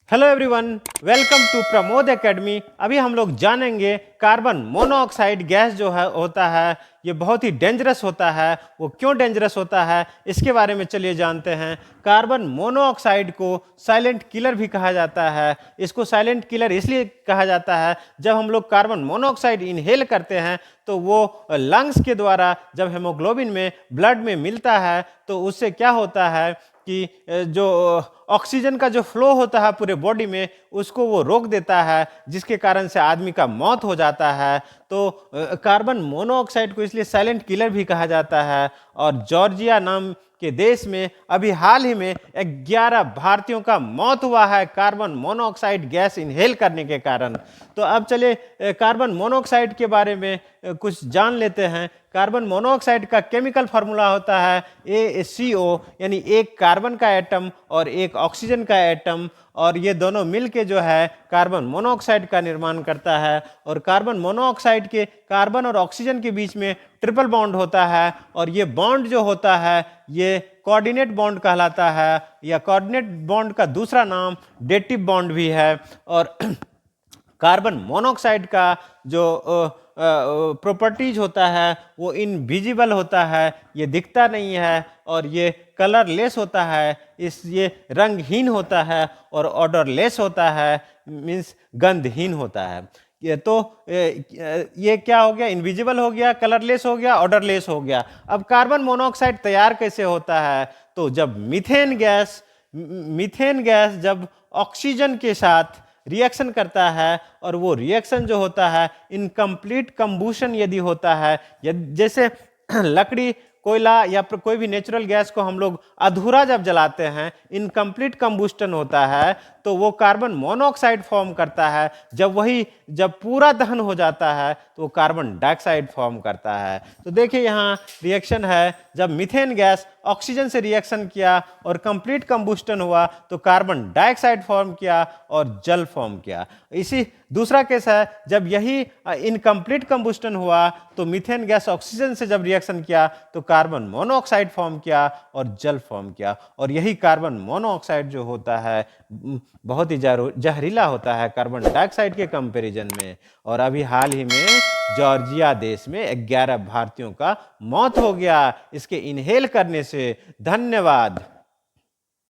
Hello everyone, welcome to Pramod academy. अभी हम लोग जानेंगे कार्बन मोनोऑक्साइड गैस जो है होता है ये बहुत ही डेंजरस होता है। वो क्यों डेंजरस होता है इसके बारे में चलिए जानते हैं। कार्बन मोनोऑक्साइड को साइलेंट किलर भी कहा जाता है। इसको साइलेंट किलर इसलिए कहा जाता है जब हम लोग कार्बन मोनोऑक्साइड इनहेल करते हैं तो वो लंग्स के द्वारा जब हेमोग्लोबिन में ब्लड में मिलता है तो उससे क्या होता है कि जो ऑक्सीजन का जो फ्लो होता है पूरे बॉडी में उसको वो रोक देता है, जिसके कारण से आदमी का मौत हो जाता है। तो कार्बन मोनोऑक्साइड को इसलिए साइलेंट किलर भी कहा जाता है। और जॉर्जिया नाम के देश में अभी हाल ही में 11 भारतीयों का मौत हुआ है कार्बन मोनोऑक्साइड गैस इनहेल करने के कारण। तो अब चलिए कार्बन मोनोऑक्साइड के बारे में कुछ जान लेते हैं। कार्बन मोनोऑक्साइड का केमिकल फार्मूला होता है ACO, यानी एक कार्बन का एटम और एक ऑक्सीजन का एटम, और ये दोनों मिलके जो है कार्बन मोनोऑक्साइड का निर्माण करता है। और कार्बन मोनोऑक्साइड के कार्बन और ऑक्सीजन के बीच में ट्रिपल बॉन्ड होता है, और ये बॉन्ड जो होता है ये कोऑर्डिनेट बॉन्ड कहलाता है, या कोऑर्डिनेट बॉन्ड का दूसरा नाम डेटिव बॉन्ड भी है। और कार्बन मोनोऑक्साइड का जो प्रॉपर्टीज होता है वो इनविजिबल होता है, ये दिखता नहीं है, और ये कलरलेस होता है, ये रंगहीन होता है, और ऑडरलेस होता है, मीन्स गंधहीन होता है। ये क्या हो गया, इनविजिबल हो गया, कलरलेस हो गया, ऑडरलेस हो गया। अब कार्बन मोनोऑक्साइड तैयार कैसे होता है? तो जब मीथेन गैस जब ऑक्सीजन के साथ रिएक्शन करता है, और वो रिएक्शन जो होता है इनकम्प्लीट कंबूशन यदि होता है, जैसे लकड़ी, कोयला या कोई भी नेचुरल गैस को हम लोग अधूरा जब जलाते हैं, इनकम्प्लीट कंबूस्टन होता है, तो वो कार्बन मोनोऑक्साइड फॉर्म करता है। जब पूरा दहन हो जाता है तो वो कार्बन डाइऑक्साइड फॉर्म करता है। तो देखिए यहाँ रिएक्शन है, जब मीथेन गैस ऑक्सीजन से रिएक्शन किया और कंप्लीट कंबूस्टन हुआ तो कार्बन डाइऑक्साइड फॉर्म किया और जल फॉर्म किया। इसी दूसरा केस है, जब यही इनकम्प्लीट कंबूस्टन हुआ तो मीथेन गैस ऑक्सीजन से जब रिएक्शन किया तो कार्बन मोनोऑक्साइड फॉर्म किया और जल फॉर्म किया। और यही कार्बन मोनोऑक्साइड जो होता है बहुत ही जहरीला होता है कार्बन डाइऑक्साइड के कंपैरिजन में। और अभी हाल ही में जॉर्जिया देश में 11 भारतीयों का मौत हो गया इसके इनहेल करने से। धन्यवाद।